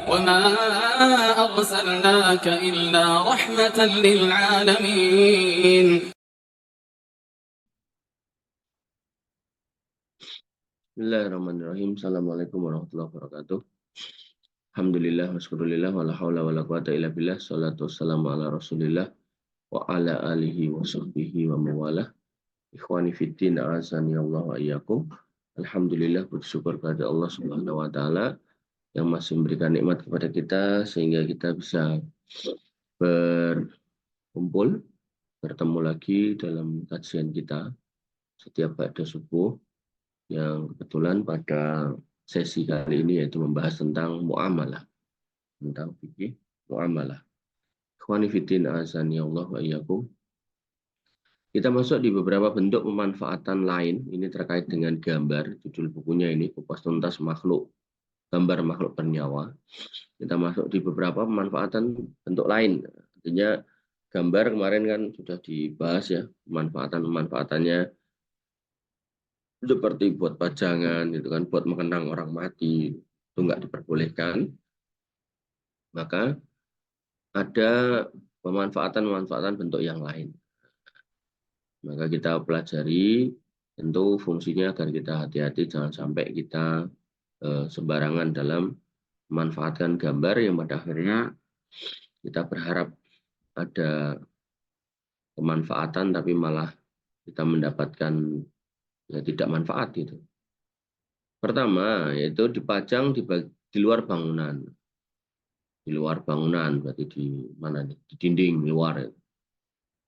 وما أرسلناك إلا رحمة للعالمين. Bismillahirrahmanirrahim. Assalamualaikum warahmatullahi wabarakatuh. Alhamdulillah, waskurulillah, wala hawla wala quwata illa billah, salatu wassalamu ala rasulillah, wa ala alihi wa sahbihi wa mawalah. Ikhwani fiddin, a'azani Allah wa iyyakum. Alhamdulillah, bersyukur kepada Allah Subhanahu wa Ta'ala yang masih memberikan nikmat kepada kita sehingga kita bisa berkumpul, bertemu lagi dalam kajian kita setiap ba'da subuh, yang kebetulan pada sesi kali ini yaitu membahas tentang muamalah, tentang fikih muamalah. Ikhwani fiddin, azani Allah wa iyyakum. Kita masuk di beberapa bentuk pemanfaatan lain. Ini terkait dengan gambar. Judul bukunya ini Kupas Tuntas Makhluk, Gambar Makhluk Bernyawa. Kita masuk di beberapa pemanfaatan bentuk lain. Artinya gambar kemarin kan sudah dibahas ya, pemanfaatannya seperti buat pajangan gitu kan, buat mengenang orang mati itu nggak diperbolehkan. Maka ada pemanfaatan bentuk yang lain. Maka kita pelajari, tentu fungsinya agar kita hati-hati jangan sampai kita sembarangan dalam memanfaatkan gambar yang pada akhirnya kita berharap ada kemanfaatan tapi malah kita mendapatkan ya tidak manfaat itu. Pertama yaitu dipajang di luar bangunan. Di luar bangunan berarti di mana nih? Di dinding luar.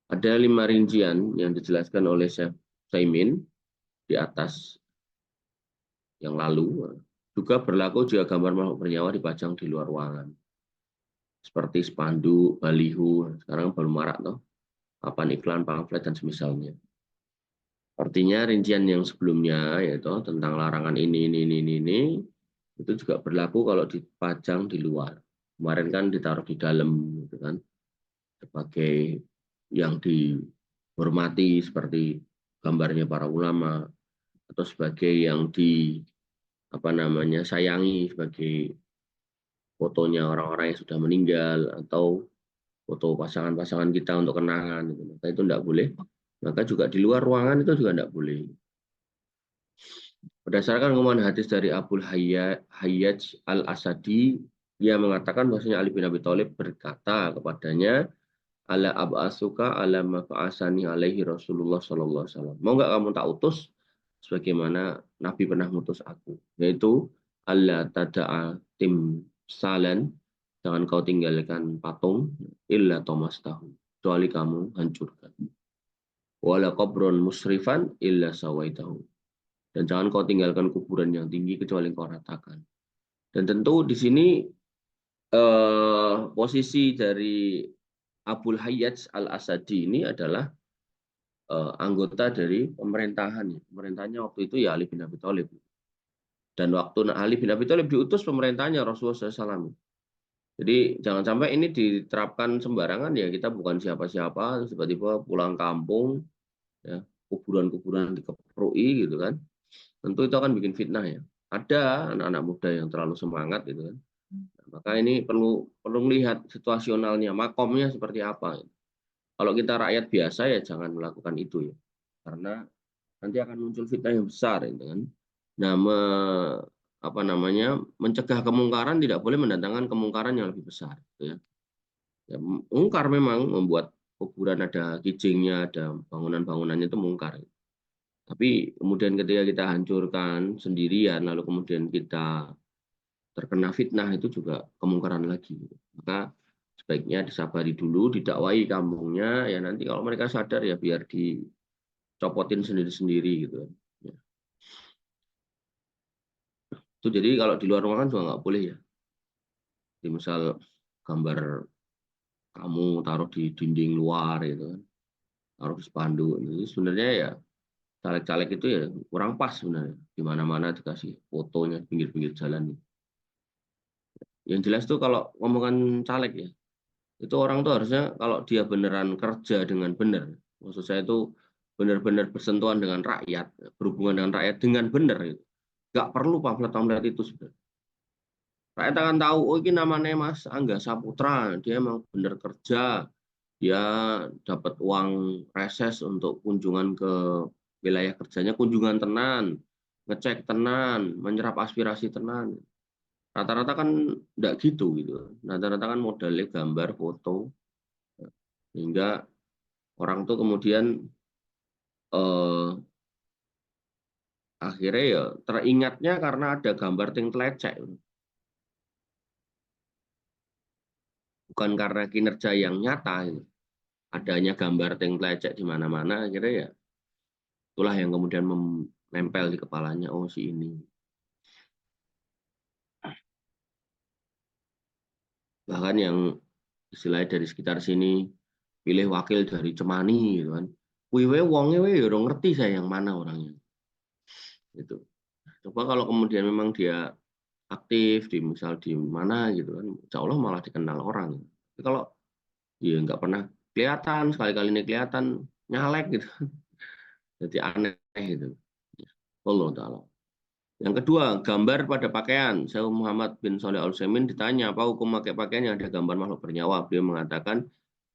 Ada 5 rincian yang dijelaskan oleh Syekh Utsaimin di atas yang lalu. Juga berlaku jika gambar makhluk bernyawa dipajang di luar ruangan. Seperti spanduk, baliho, sekarang baru marak toh. Papan iklan, pamflet dan semisalnya. Artinya rincian yang sebelumnya yaitu tentang larangan ini itu juga berlaku kalau dipajang di luar. Kemarin kan ditaruh di dalam gitu kan, sebagai yang dihormati seperti gambarnya para ulama, atau sebagai yang sayangi sebagai fotonya orang-orang yang sudah meninggal atau foto pasangan-pasangan kita untuk kenangan gitu. Maka itu tidak boleh. Maka juga di luar ruangan itu juga tidak boleh. Berdasarkan omongan hadis dari Abu Hayyaj al-Asadi, dia mengatakan bahwasanya Ali bin Abi Thalib berkata kepadanya, ala ab'asuka ala mafa'asani alaihi Rasulullah sallallahu alaihi wasallam. Mau enggak kamu tak utus sebagaimana Nabi pernah mengutus aku, yaitu alla tada'a timsalan, jangan kau tinggalkan patung illa tomastahu, kecuali kamu hancurkan. Wala qabron musrifan illa sawaitahu, dan jangan kau tinggalkan kuburan yang tinggi kecuali kau ratakan. Dan tentu di sini posisi dari Abul Hayyaj al-Asadi ini adalah anggota dari pemerintahan. Pemerintahnya waktu itu ya Ali bin Abi Thalib. Dan waktu Ali bin Abi Thalib diutus pemerintahnya Rasulullah SAW. Jadi jangan sampai ini diterapkan sembarangan ya, kita bukan siapa-siapa, tiba-tiba pulang kampung, ya, kuburan-kuburan dikeprui gitu kan. Tentu itu akan bikin fitnah ya. Ada anak-anak muda yang terlalu semangat gitu kan. Maka ini perlu melihat situasionalnya, makomnya seperti apa. Kalau kita rakyat biasa ya jangan melakukan itu ya, karena nanti akan muncul fitnah yang besar gitu kan. Nah, mencegah kemungkaran tidak boleh mendatangkan kemungkaran yang lebih besar gitu ya. Ya, mungkar memang membuat kuburan ada kijingnya, ada bangunan-bangunannya itu mungkar. Tapi kemudian ketika kita hancurkan sendirian, lalu kemudian kita terkena fitnah, itu juga kemungkaran lagi. Maka sebaiknya disabari dulu, didakwai kampungnya, ya nanti kalau mereka sadar ya biar dicopotin sendiri-sendiri gitu. Ya. Itu jadi kalau di luar ruangan juga nggak boleh ya. Jadi misal gambar kamu taruh di dinding luar gitu kan, taruh di spanduk, ini sebenarnya ya caleg-caleg itu ya kurang pas sebenarnya. Di mana-mana dikasih fotonya pinggir-pinggir jalan. Yang jelas tuh kalau ngomongan caleg ya, itu orang tuh harusnya kalau dia beneran kerja dengan benar, maksud saya itu benar-benar bersentuhan dengan rakyat, berhubungan dengan rakyat dengan benar, nggak perlu pamflet-pamflet itu sebenarnya. Rakyat akan tahu, oh ini namanya Mas Angga Saputra, dia emang bener kerja, dia dapat uang reses untuk kunjungan ke wilayah kerjanya, kunjungan tenan, ngecek tenan, menyerap aspirasi tenan. Rata-rata kan enggak gitu. Rata-rata kan modelnya gambar, foto, sehingga orang tuh kemudian akhirnya ya teringatnya karena ada gambar ting telecek, bukan karena kinerja yang nyata. Adanya gambar ting telecek di mana-mana, akhirnya ya itulah yang kemudian menempel di kepalanya, oh si ini. Bahkan yang istilahnya dari sekitar sini pilih wakil dari Cemani gitu kan. Wiwe wonge we ya ngerti saya yang mana orangnya. Gitu. Coba kalau kemudian memang dia aktif di misal di mana gitu kan, insya Allah malah dikenal orang. Tapi kalau dia nggak pernah kelihatan, sekali-kali ini kelihatan nyalek gitu, jadi aneh gitu. Allah Ta'ala. Yang kedua, gambar pada pakaian. Saya Muhammad bin Shalih Al Utsaimin ditanya apa hukum pakai pakaian yang ada gambar makhluk bernyawa. Beliau mengatakan,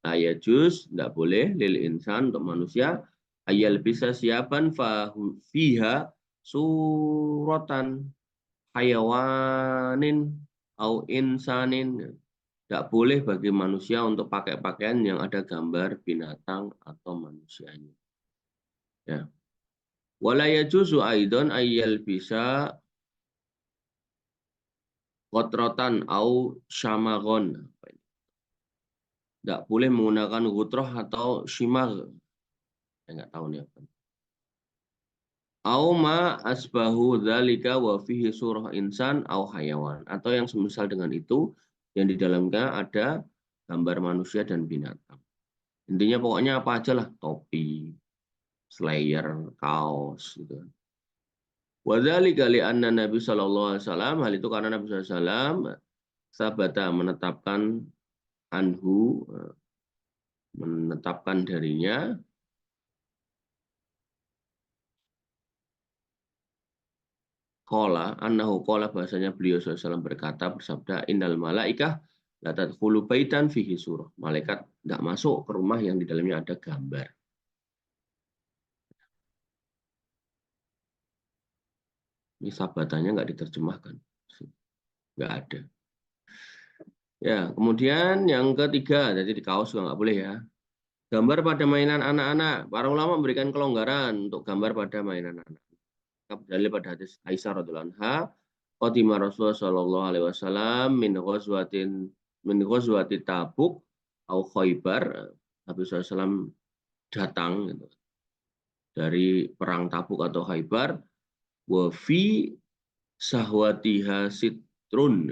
ya juz, tidak boleh lil insan untuk manusia ayal bisa siapan fiha suratan hayawanin au insanin. Tidak boleh bagi manusia untuk pakai pakaian yang ada gambar binatang atau manusianya. Ya. Wala yajuzu aidon ayyal bisa kotrotan au syamagon. Tidak boleh menggunakan gutroh atau shimag. Saya nggak tahu nih apa. Au ma asbahu dzalika wa fihi surah insan au hayawan. Atau yang semisal dengan itu, yang di dalamnya ada gambar manusia dan binatang. Intinya pokoknya apa aja lah, topi, slayer, kaos, gitu. Wadzalika li'anna Nabi sallallahu alaihi wasallam, hal itu karena Nabi sallallahu alaihi wasallam sabata menetapkan darinya qala annahu qala, bahasanya beliau sallallahu alaihi wasallam berkata, bersabda, innal malaikah la tadkhulu baitan fihi surah. Malaikat enggak masuk ke rumah yang di dalamnya ada gambar. Ini sabatannya enggak diterjemahkan. Enggak ada. Ya, kemudian yang ketiga, jadi di kaos juga nggak boleh ya. Gambar pada mainan anak-anak. Para ulama memberikan kelonggaran untuk gambar pada mainan anak. Dalil pada hadis Aisyah radhiyallahu anha, qadima Rasulullah sallallahu alaihi wasallam min ghazwati Tabuk au Khaibar. Nabi SAW datang gitu, dari perang Tabuk atau Khaibar, wa fi sahwatiha sitrun,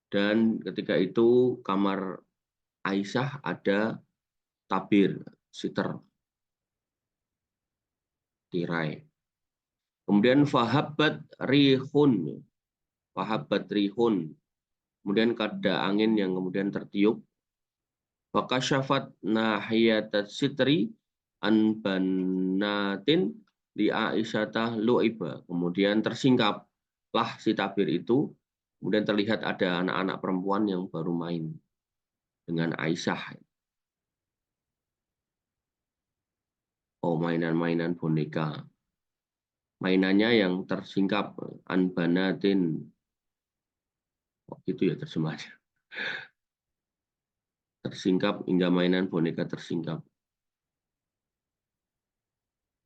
dan ketika itu kamar Aisyah ada tabir, siter, tirai. Kemudian fahabbat rihun, kemudian ada angin yang kemudian tertiup. Fakasyafat nahiyatat sitri an banatin li Aisyata lu'iba. Kemudian tersingkaplah si tabir itu, kemudian terlihat ada anak-anak perempuan yang baru main dengan Aisyah. Oh, mainan-mainan boneka. Mainannya yang tersingkap, anbanatin. Oh, gitu ya terjemahnya. Tersingkap hingga mainan boneka tersingkap.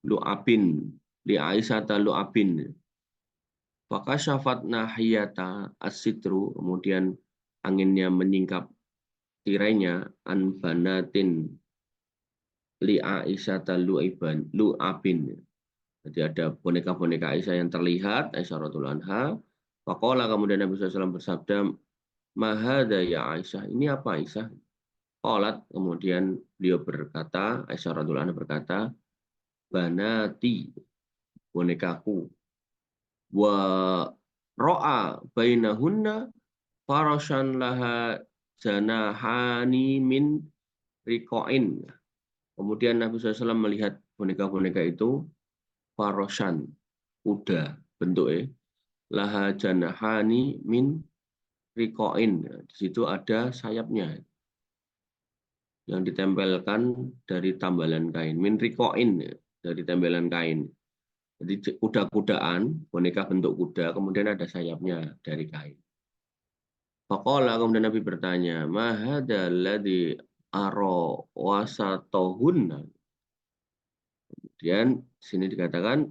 Lu'abin, li Aisyata lu'abin. Fakasyafat nahiyata as-sitru, kemudian anginnya menyingkap tirainya, anbanatin li Aisyata lu'abin. Jadi ada boneka-boneka Aisyah yang terlihat, Aisyah radhiyallahu anha. Faqala, kemudian Nabi SAW bersabda, mahada ya Aisyah, ini apa Aisyah? Qalat, kemudian beliau berkata, Aisyah radhiyallahu anha berkata, banati, bonekaku. Wa ro'a bainahunna farashan laha janahani min rikoin. Kemudian Nabi SAW melihat boneka-boneka itu, faroshan, kuda bentuknya, laha janahani min rikoin. Di situ ada sayapnya yang ditempelkan dari tambalan kain. Min rikoin, dari tempelan kain. Jadi kuda-kudaan, boneka bentuk kuda, kemudian ada sayapnya dari kain. Faqala, kemudian Nabi bertanya, mahadal ladzi aro wasatohunna. Kemudian sini dikatakan,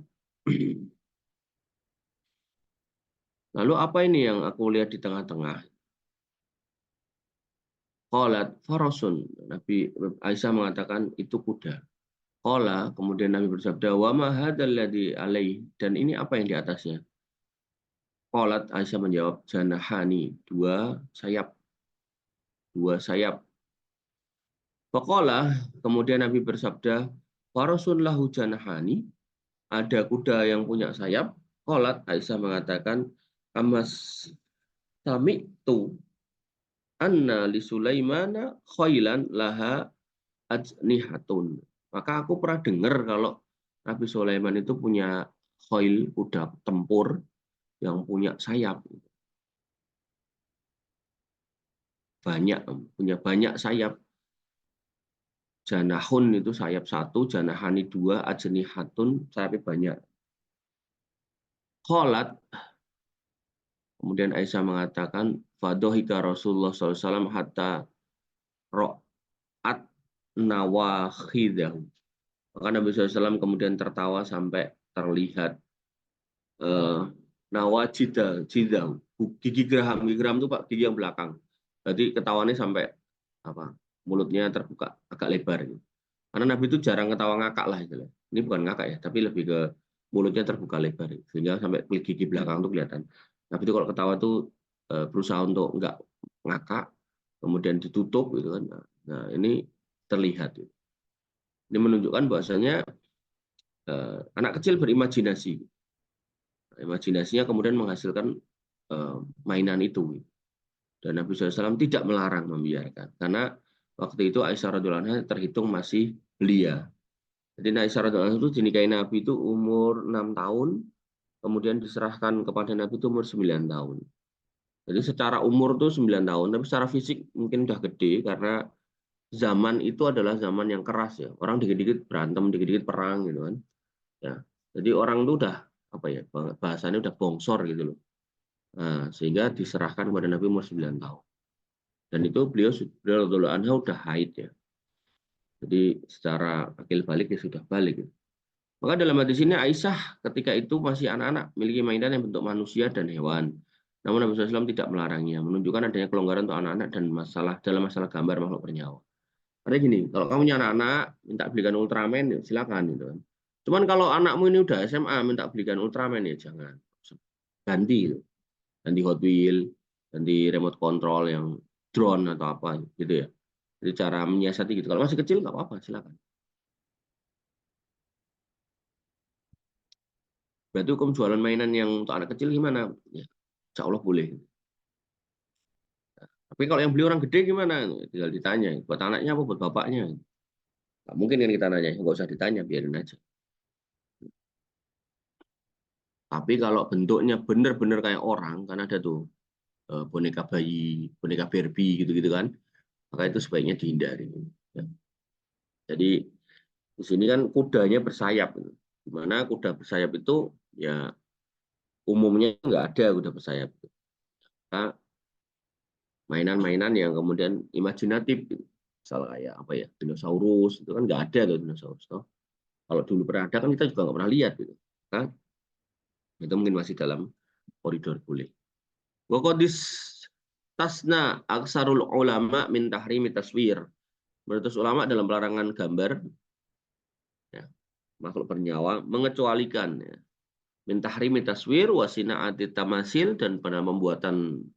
lalu apa ini yang aku lihat di tengah-tengah? Qalat farasun. Nabi Aisyah mengatakan itu kuda. Qala, kemudian Nabi bersabda, wa ma hadzal ladzi alaihi, dan ini apa yang di atasnya? Qalat, Aisyah menjawab, janahani, dua sayap. Dua sayap. Faqala, kemudian Nabi bersabda, farasun lahu janahani, ada kuda yang punya sayap. Qalat, Aisyah mengatakan, amas sami'tu anna li Sulaimana khailan laha ajnihatun. Maka aku pernah dengar kalau Nabi Sulaiman itu punya khail, kuda tempur yang punya sayap. Banyak, punya banyak sayap. Janahun itu sayap satu, janahani dua, ajnihatun sayapnya banyak. Qalat, kemudian Aisyah mengatakan, fadohika Rasulullah SAW hatta ro'at nawakhidahu. Maka Nabi SAW kemudian tertawa sampai terlihat nawajida, gigi geraham itu Pak, gigi yang belakang. Jadi ketawanya sampai apa? Mulutnya terbuka agak lebar. Gitu. Karena Nabi itu jarang ketawa ngakak lah gitu. Ini bukan ngakak ya, tapi lebih ke mulutnya terbuka lebar, sehingga sampai gigi belakang itu kelihatan. Nabi itu kalau ketawa itu berusaha untuk enggak ngakak, kemudian ditutup gitu kan. Nah ini terlihat. Gitu. Ini menunjukkan bahwasanya anak kecil berimajinasi. Imajinasinya kemudian menghasilkan mainan itu. Dan Nabi SAW tidak melarang, membiarkan. Karena waktu itu Aisyah radhiyallahu anha terhitung masih belia. Jadi Aisyah radhiyallahu anha itu dinikahi Nabi itu umur 6 tahun, kemudian diserahkan kepada Nabi itu umur 9 tahun. Jadi secara umur tuh 9 tahun, tapi secara fisik mungkin udah gede karena zaman itu adalah zaman yang keras ya. Orang dikit-dikit berantem, dikit-dikit perang gitu kan. Ya. Jadi orang itu udah apa ya, bahasanya udah bongsor gitu loh. Nah, sehingga diserahkan kepada Nabi umur 9 tahun. Dan itu beliau radhiyallahu anha udah haid ya. Jadi secara akil balik ya sudah balik. Gitu. Maka dalam hadis ini Aisyah ketika itu masih anak-anak, memiliki mainan yang bentuk manusia dan hewan. Namun Nabi SAW tidak melarangnya, menunjukkan adanya kelonggaran untuk anak-anak dan dalam masalah gambar makhluk bernyawa. Artinya gini, kalau kamu punya anak-anak, minta belikan Ultraman, ya silakan gitu kan. Cuman kalau anakmu ini udah SMA, minta belikan Ultraman ya jangan. Ganti gitu. Ganti Hot Wheel, ganti remote control yang drone atau apa gitu ya. Jadi cara menyiasati gitu. Kalau masih kecil nggak apa-apa, silakan. Berarti hukum jualan mainan yang untuk anak kecil gimana? Ya, insya Allah boleh. Tapi kalau yang beli orang gede gimana? Tinggal ditanya. Buat anaknya apa buat bapaknya? Nggak mungkin kan kita nanya. Nggak usah ditanya, biarin aja. Tapi kalau bentuknya benar-benar kayak orang, kan ada tuh boneka bayi, boneka Barbie gitu-gitu kan. Maka itu sebaiknya dihindari. Ya. Jadi di sini kan kudanya bersayap. Di mana kuda bersayap itu ya umumnya nggak ada kuda bersayap. Nah, mainan-mainan yang kemudian imajinatif gitu. Misal kayak apa ya, dinosaurus itu kan nggak ada tuh dinosaurus toh. Kalau dulu pernah ada kan kita juga nggak pernah lihat gitu. Nah, itu mungkin masih dalam koridor boleh. Wakodis tasna aksarul ulama min tahrimi taswir. Menurut ulama dalam pelarangan gambar ya, makhluk bernyawa mengecualikan ya, min tahrimi taswir wasinaati tamasil, dan pada pembuatan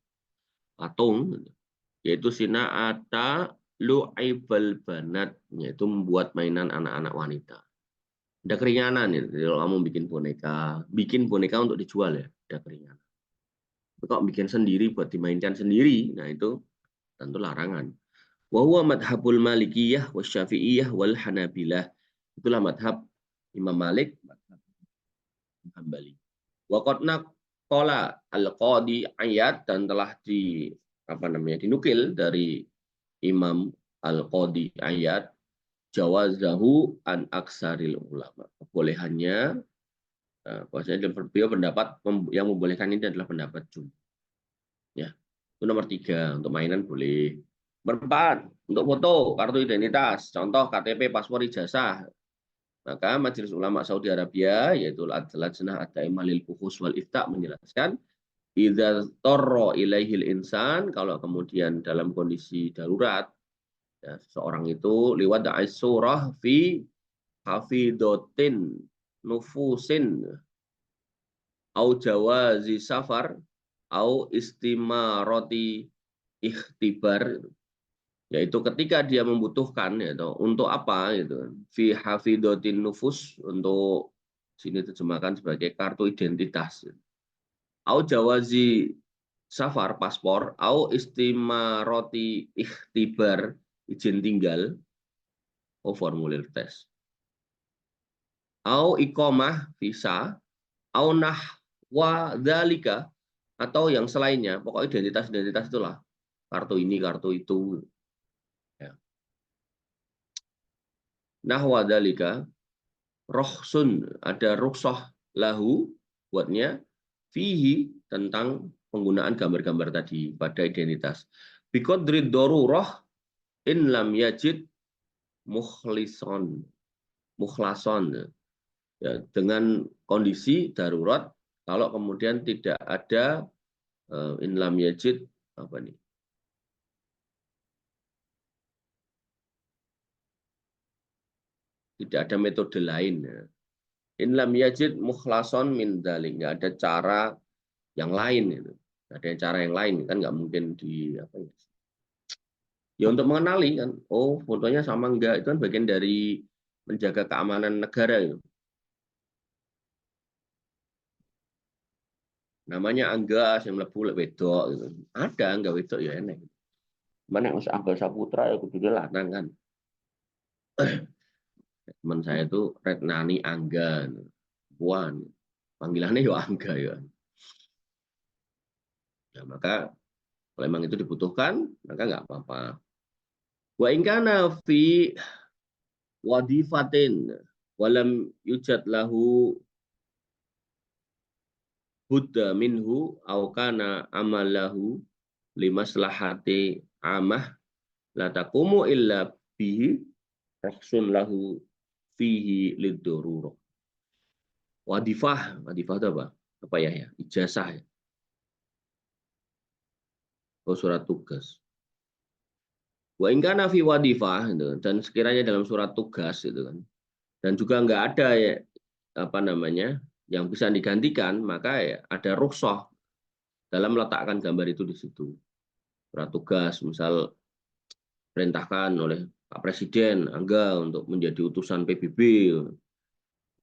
patung yaitu sina'ata lu'aibal banat, yaitu membuat mainan anak-anak wanita. Ada keringanan ya, kalau kamu bikin boneka untuk dijual ya, ada keringanan. Tapi kalau bikin sendiri buat dimainkan sendiri, nah itu tentu larangan. Wa huwa madhabul malikiyah wasyafi'iyah wal hanabilah. Itulah madhab Imam Malik, madhab Hambali. Wa qad qala al-qadi ayat, dan telah dinukil dari Imam al-qadi ayat jawazahu an aksaril ulama. Kebolehannya, bahwasanya beliau pendapat yang membolehkan ini adalah pendapat jumhur. Ya, itu nomor 3, untuk mainan boleh. Nomor 4, untuk foto kartu identitas, contoh KTP, paspor, ijazah. Maka Majelis Ulama Saudi Arabia, yaitu Lajnah Ad-Daimah lil Buhus wal Ifta, menjelaskan idza tarra ilaihil insan, kalau kemudian dalam kondisi darurat, ya, seseorang itu liwat surah fi hafidotin nufusin au jawazi safar au istimaroti ikhtibar, yaitu ketika dia membutuhkan, yaitu untuk apa gitu, fi hafidotin nufus, untuk sini terjemahkan sebagai kartu identitas, au jawazi safar paspor, au istimaroti ikhtibar izin tinggal, au formulir tes, au ikomah visa, au nahwa dzalika, atau yang selainnya, pokok identitas itulah, kartu ini kartu itu, ya. Nahwa dzalika rohsun, ada rukhsah lahu buatnya, fihi, tentang penggunaan gambar-gambar tadi pada identitas, biqadri darurah in lam yajid mukhlason, ya, dengan kondisi darurat, kalau kemudian tidak ada in lam yajid, apa nih, tidak ada metode lain, ya. In lam yajid mukhlason min dzalik, nggak ada cara yang lain itu. Ada cara yang lain kan, nggak mungkin di apa ya? Ya untuk mengenali kan, oh fotonya sama enggak, itu kan bagian dari menjaga keamanan negara itu. Namanya Angga yang mlebu wedok gitu. Ada Angga wedok ya enek. Mana usah Angga Saputra ya kudu lanang kan. Teman saya itu Retnani Angga, puan. Panggilannya yo Angga ya. Nah, maka kalau memang itu dibutuhkan, maka nggak apa-apa. Wa in kana fi wadifatin walam yujad lahu budda minhu au kana amalahu limaslahati amah la taqumu illa bihi raksun lahu fihi lidururah. Wadifah itu apa? Apa ya? Ijazah ya. Oh, surat tugas. Wa in kana fi wadifah, gitu. Dan sekiranya dalam surat tugas itu kan, dan juga nggak ada ya, apa namanya, yang bisa digantikan, maka ya ada rukhsah dalam meletakkan gambar itu di situ. Surat tugas, misal perintahkan oleh Pak Presiden Angga untuk menjadi utusan PBB,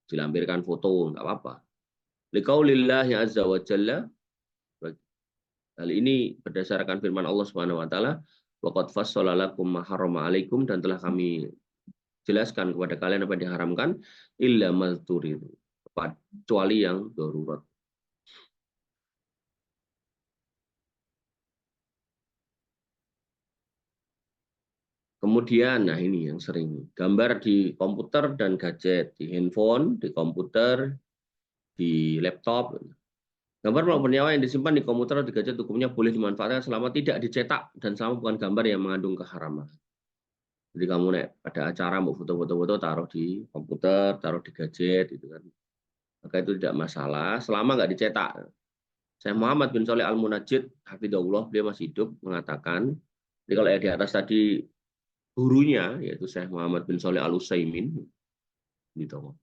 dilampirkan foto, nggak apa-apa. Liqaulillahi azza wa jalla, hal ini berdasarkan firman Allah Subhanahu wa taala, waqad fassala lakum ma harrama alaikum, dan telah kami jelaskan kepada kalian apa yang diharamkan, illa mazturid, kecuali yang darurat. Kemudian, nah ini yang sering, gambar di komputer dan gadget, di handphone, di komputer, di laptop. Gambar maupun nyawa yang disimpan di komputer atau di gadget hukumnya boleh dimanfaatkan selama tidak dicetak dan selama bukan gambar yang mengandung keharaman. Jadi kamu ada acara mau foto-foto taruh di komputer, taruh di gadget, itu kan, maka itu tidak masalah selama nggak dicetak. Syekh Muhammad bin Shalih Al Munajjid, hafidhahullah, beliau masih hidup, mengatakan, jadi kalau yang di atas tadi gurunya, yaitu Syekh Muhammad bin Shalih Al Utsaimin, gitu.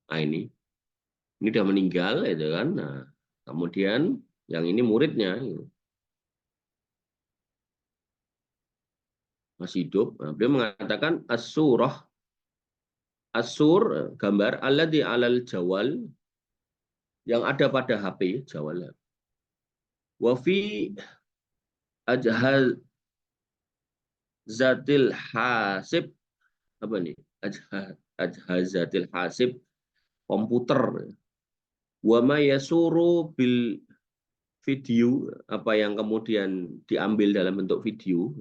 Nah ini udah meninggal, itu kan. Nah, kemudian yang ini muridnya, gitu, masih hidup. Nah, beliau mengatakan asur, gambar alladzi alal jawal, yang ada pada HP jawal, wa fi ajhazatil hasib, apa nih, ajhazatil hasib, komputer. Wa ma yasuru bil video, apa yang kemudian diambil dalam bentuk video.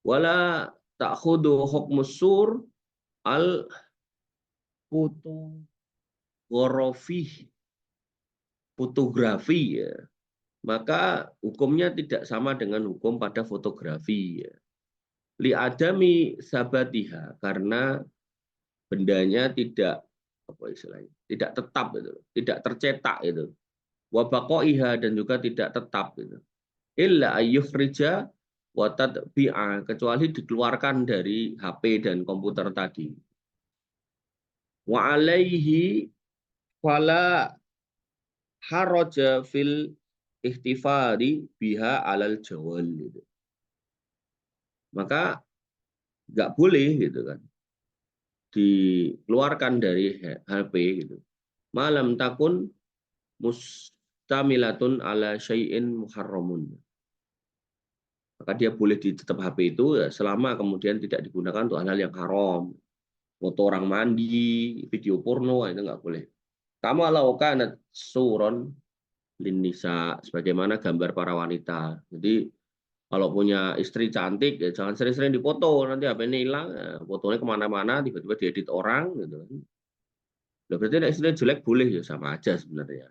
Wala ta'khudhu hukmus sur al fotografi, ya. Maka hukumnya tidak sama dengan hukum pada fotografi, ya. Li adami sabatiha, karena bendanya tidak, apa istilahnya, tidak tetap itu, tidak tercetak itu. Wa baqaiha, dan juga tidak tetap itu. Illa ayyukhrija wa tadbi'a, kecuali dikeluarkan dari HP dan komputer tadi. Wa alaihi fala haraja fil ihtifari biha alal jawal gitu. Maka nggak boleh gitu kan dikeluarkan dari HP gitu. Malam takun mustamilatun ala syai'in muharramun. Maka dia boleh tetap HP itu ya, selama kemudian tidak digunakan untuk hal-hal yang haram. Foto orang mandi, video porno, itu nggak boleh. Kama law kanat suron linnisa, sebagaimana gambar para wanita. Jadi kalau punya istri cantik, ya jangan sering-sering dipoto, nanti HP ini hilang, ya, fotonya kemana-mana, tiba-tiba diedit orang, gitu. Nah, berarti istrinya jelek boleh, ya sama aja sebenarnya.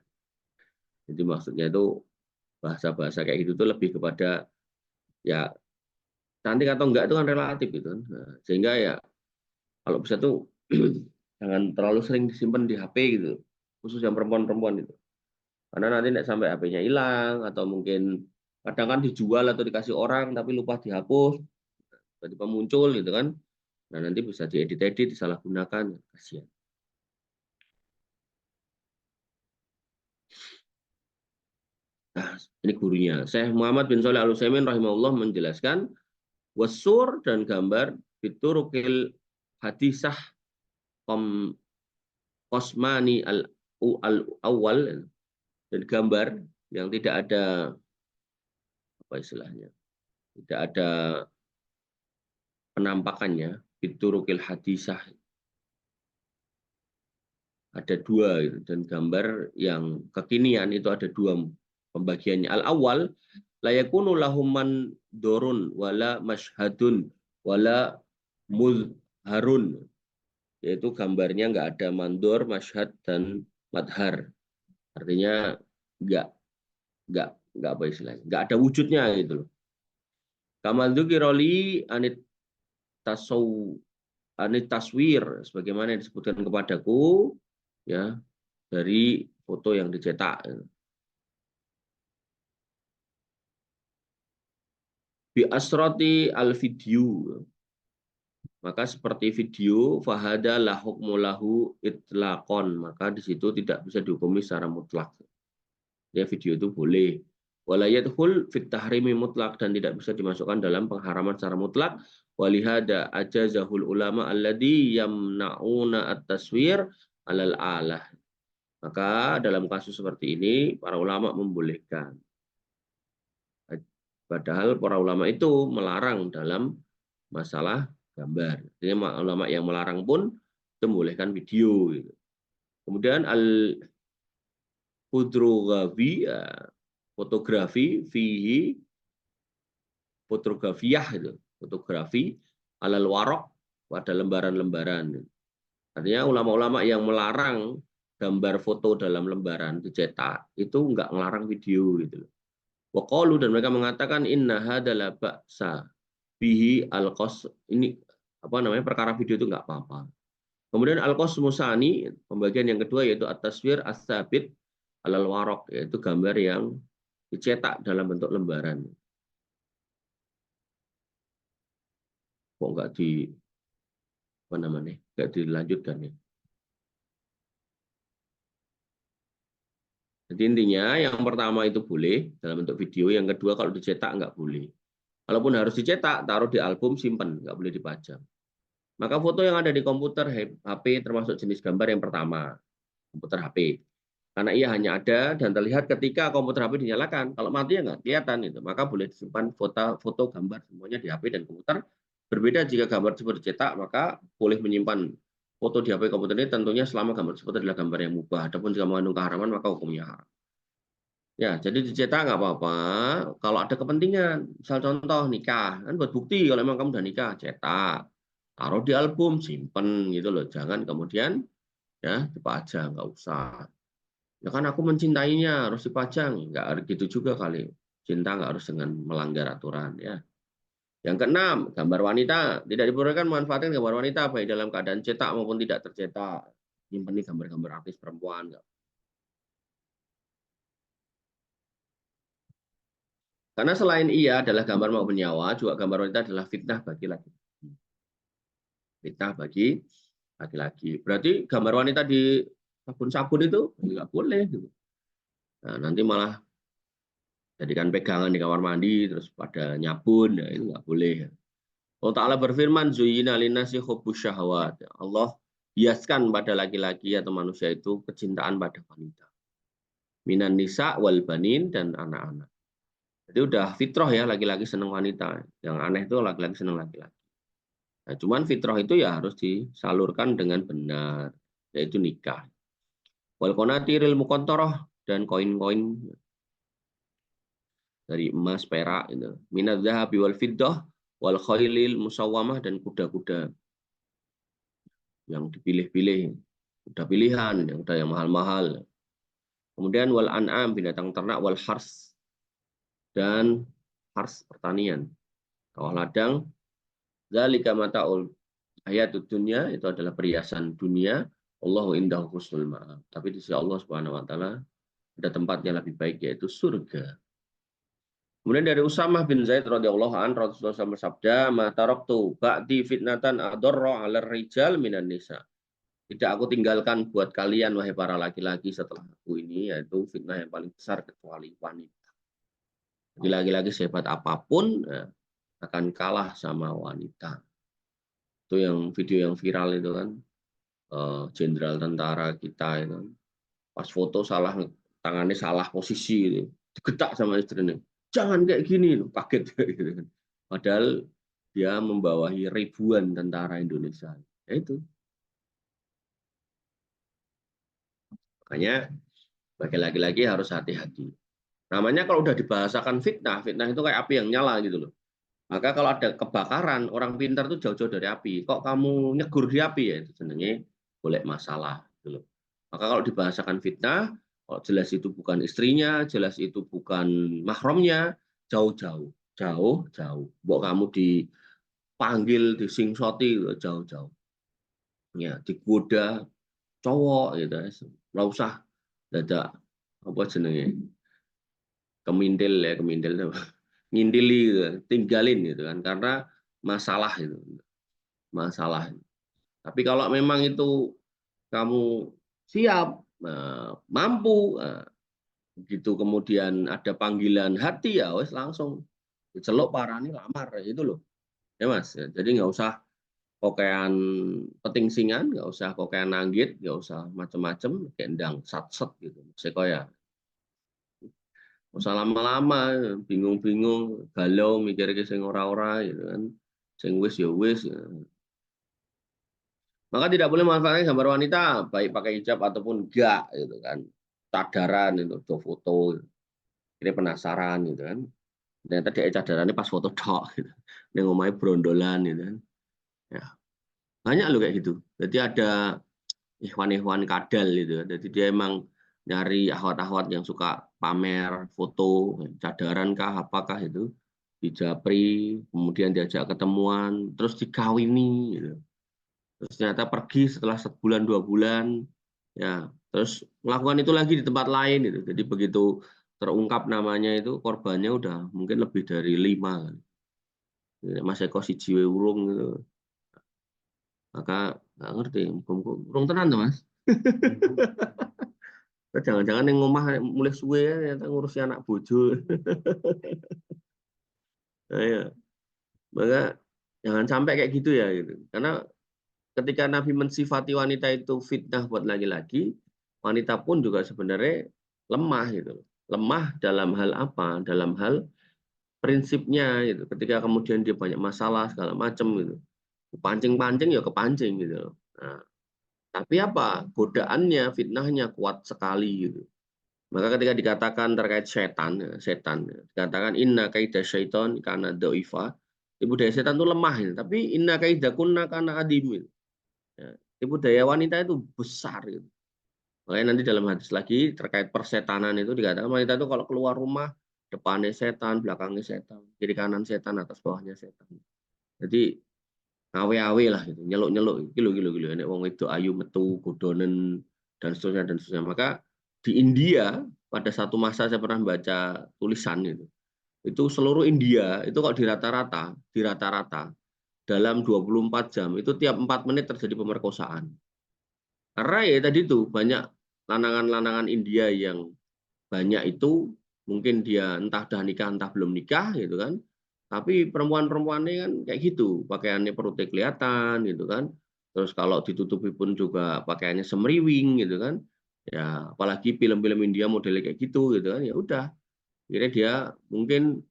Jadi maksudnya itu bahasa-bahasa kayak gitu tuh lebih kepada ya cantik atau enggak itu kan relatif gitu. Nah, sehingga ya kalau bisa tuh jangan terlalu sering disimpan di HP gitu, khusus yang perempuan-perempuan itu. Karena nanti nek sampai HP-nya hilang atau mungkin kadang kan dijual atau dikasih orang tapi lupa dihapus, tiba-tiba muncul gitu kan. Nah, nanti bisa diedit-edit, disalahgunakan, kasihan. Nah, ini gurunya. Syekh Muhammad bin Shalih Al-Utsaimin rahimahullah menjelaskan wasur dan gambar biturukil hadisah kosmani al awal, dan gambar yang tidak ada apa istilahnya, tidak ada penampakannya, biturukil hadisah ada dua gitu. Dan gambar yang kekinian itu ada dua pembagiannya. Al awal layakunu lahuman dorun wala mashhadun wala muzharun, yaitu gambarnya nggak ada mandor, masyhad, dan madhar. Artinya nggak nggak apa istilahnya, nggak ada wujudnya gitu loh. Kamal dzukiroli anit taswir, sebagaimana yang disebutkan kepadaku ya dari foto yang dicetak. Bi asroti al video, maka seperti video fahada lahukmulahu itlaqon, maka di situ tidak bisa dihukumi secara mutlak. Ya, video itu boleh. Walayadhul fit tahrimi mutlak, dan tidak bisa dimasukkan dalam pengharaman secara mutlak. Walihada ajazahul ulama alladhi yamna'una at-taswir alal alah. Maka dalam kasus seperti ini para ulama membolehkan. Padahal para ulama itu melarang dalam masalah gambar. Jadi ulama yang melarang pun itu membolehkan video. Kemudian al-hudrografi, fotografi, fihi fotografiyah itu, fotografi alal warok, pada lembaran-lembaran. Artinya ulama-ulama yang melarang gambar foto dalam lembaran dicetak itu enggak melarang video gitu loh. Waqalu, dan mereka mengatakan inna hadzal ba'sa bihi al-qas, ini apa namanya, perkara video itu enggak apa-apa. Kemudian al-qasmusani, pembagian yang kedua yaitu at-taswir as-sabit alal warok, yaitu gambar yang dicetak dalam bentuk lembaran. Kok enggak di apa namanya, enggak dilanjutkan ya. Jadi intinya yang pertama itu boleh dalam bentuk video, yang kedua kalau dicetak enggak boleh. Kalaupun harus dicetak, taruh di album, simpan, enggak boleh dipajang. Maka foto yang ada di komputer HP termasuk jenis gambar yang pertama, komputer HP. Karena ia hanya ada dan terlihat ketika komputer HP dinyalakan. Kalau mati ya nggak kelihatan itu. Maka boleh disimpan foto gambar semuanya di HP dan komputer. Berbeda jika gambar tersebut dicetak, maka boleh menyimpan foto di HP komputer ini tentunya selama gambar tersebut adalah gambar yang mubah. Adapun jika mengandung keharaman maka hukumnya haram. Ya, jadi dicetak nggak apa-apa. Kalau ada kepentingan, misal contoh nikah, kan buat bukti kalau memang kamu udah nikah, cetak, taruh di album, simpen gitu loh. Jangan kemudian ya dipajang, nggak usah. Ya kan aku mencintainya harus dipajang, nggak harus gitu juga kali. Cinta nggak harus dengan melanggar aturan ya. Yang keenam, gambar wanita tidak diperbolehkan memanfaatkan gambar wanita baik dalam keadaan cetak maupun tidak tercetak. Nyimpen nih gambar-gambar artis perempuan. Karena selain ia adalah gambar maupun nyawa, juga gambar wanita adalah fitnah bagi laki-laki. Fitnah bagi laki-laki. Berarti gambar wanita di sabun-sabun itu nggak boleh. Gitu. Nah, nanti malah jadikan pegangan di kamar mandi, terus pada nyabun, ya, itu nggak boleh. Allah Ta'ala berfirman, Zuyina linasi hubbus syahwat. Allah hiaskan pada laki-laki atau manusia itu kecintaan pada wanita. Minan nisa wal banin dan anak-anak. Jadi udah fitrah ya laki-laki senang wanita. Yang aneh itu laki-laki senang laki-laki. Nah, cuman fitrah itu ya harus disalurkan dengan benar, yaitu nikah. Wal qanatiril muqantarah dan koin-koin dari emas, perak itu. Minadz dzahabi wal fiddah wal khailil musawwamah dan kuda-kuda yang dipilih-pilih, kuda pilihan, yang udah yang mahal-mahal. Kemudian wal an'am binatang ternak wal hars dan hars pertanian. Sawah ladang, zalika mataul hayatud dunya itu adalah perhiasan dunia. Allahu indahu husnul ma'ab. Tapi di sisi Allah Subhanahu wa taala ada tempatnya lebih baik yaitu surga. Kemudian dari Usamah bin Zaid radhiyallahu an Rasulullah SAW bersabda, "Ma taraktu ba'di fitnatan adarra 'alar rijal minan nisa." Tidak aku tinggalkan buat kalian wahai para laki-laki setelah aku ini yaitu fitnah yang paling besar kecuali wanita. Laki-laki sehebat apapun akan kalah sama wanita. Itu yang video yang viral itu kan jenderal tentara kita itu. Pas foto salah tangannya salah posisi gitu. Digetak sama istrinya. Jangan kayak gini loh, kaget gitu kan. Padahal dia membawahi ribuan tentara Indonesia. Ya itu. Makanya bagi laki-laki harus hati-hati. Namanya kalau udah dibahasakan fitnah, fitnah itu kayak api yang nyala gitu loh. Maka kalau ada kebakaran, orang pintar tuh jauh-jauh dari api. Kok kamu nyegur di api ya? Itu sebenarnya boleh masalah gitu loh. Maka kalau dibahasakan fitnah, kalau jelas itu bukan istrinya, jelas itu bukan mahramnya, jauh-jauh, jauh-jauh. Mbok kamu dipanggil, disingsoti, jauh-jauh. Ya, digoda cowok gitu. Nggak usah dadak apa jenenge? Kemintil ya, kemintil itu. Ngintili gitu, tinggalin gitu kan karena masalah itu. Masalah. Tapi kalau memang itu kamu siap, mampu, begitu kemudian ada panggilan hati ya wes langsung diceluk parani lamar itu loh ya mas ya, jadi nggak usah kokean petingsingan, nggak usah kokean nanggit, nggak usah macem-macem gendang sat-set gitu sekoya nggak usah lama-lama bingung-bingung galau mikir ke sing ora-ora gitu kan sing wis ya wis ya. Maka tidak boleh memanfaatkan gambar wanita baik pakai hijab ataupun enggak gitu kan cadaran itu foto ini penasaran gitu kan. Ternyata dia cadarannya pas foto tok gitu. Yang ngomongnya brondolan gitu kan. Ya, banyak loh kayak gitu. Jadi ada ikhwan-ikhwan kadal gitu. Jadi dia emang nyari ahwat-ahwat yang suka pamer foto, cadaran kah, apakah itu dijapri, kemudian diajak ketemuan, terus dikawini gitu. Terus ternyata pergi setelah sebulan 2 bulan, ya terus melakukan itu lagi di tempat lain itu. Jadi begitu terungkap namanya itu korbannya udah mungkin lebih dari 5. Mas Eko si jiwe urung gitu. Maka nggak ngerti, urung tenan tuh mas. Jangan-jangan yang ngomah mulai suwe ya, ternyata ngurusi anak bojo. Nah, ya. Maka jangan sampai kayak gitu ya gitu. Karena ketika Nabi mensifati wanita itu fitnah buat laki-laki, wanita pun juga sebenarnya lemah gitu. Lemah dalam hal apa? Dalam hal prinsipnya gitu. Ketika kemudian dia banyak masalah segala macam gitu. Pancing-pancing ya kepancing gitu. Nah, Tapi apa? Godaannya, fitnahnya kuat sekali gitu. Maka ketika dikatakan terkait setan, dikatakan inna kaida syaiton karena doifa, tipu daya setan itu lemah, ya. Tapi inna kaida kunna karena adimin. Ya. Tipu daya wanita itu besar. Gitu. Makanya nanti dalam hadis lagi terkait persetanan itu dikatakan wanita itu kalau keluar rumah depannya setan, belakangnya setan, kiri kanan setan, atas bawahnya setan. Jadi awe-awe lah gitu, nyeluk-nyeluk, gilo, nek wong itu ayu metu, godonen dan seterusnya dan seterusnya. Maka di India pada satu masa saya pernah baca tulisan itu. Itu seluruh India itu kalau di rata-rata dalam 24 jam itu tiap 4 menit terjadi pemerkosaan. Karena ya tadi itu banyak lanangan-lanangan India yang banyak itu mungkin dia entah udah nikah entah belum nikah gitu kan. Tapi perempuan-perempuannya kan kayak gitu, pakaiannya perutnya kelihatan gitu kan. Terus kalau ditutupi pun juga pakaiannya semriwing gitu kan. Ya apalagi film-film India modelnya kayak gitu kan. Ya udah, kira dia mungkin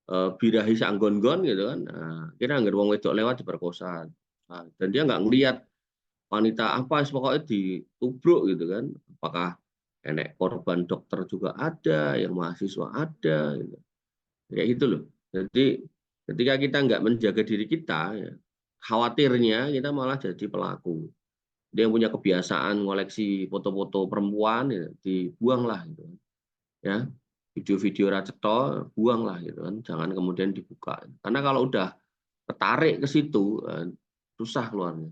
birahi sanggon-gon gitu kan. Nah, kira nggak wong wedok lewat diperkosa. Nah, dan dia nggak ngelihat wanita apa pokoknya ditubruk gitu kan. Apakah nenek korban dokter juga ada, yang mahasiswa ada gitu. Kayak gitu loh. Jadi ketika kita nggak menjaga diri kita, ya, khawatirnya kita malah jadi pelaku. Dia yang punya kebiasaan ngoleksi foto-foto perempuan, ya, dibuanglah gitu. Ya, video-video raceto, buanglah gitu kan. Jangan kemudian dibuka. Karena kalau udah ketarik ke situ, susah keluarnya.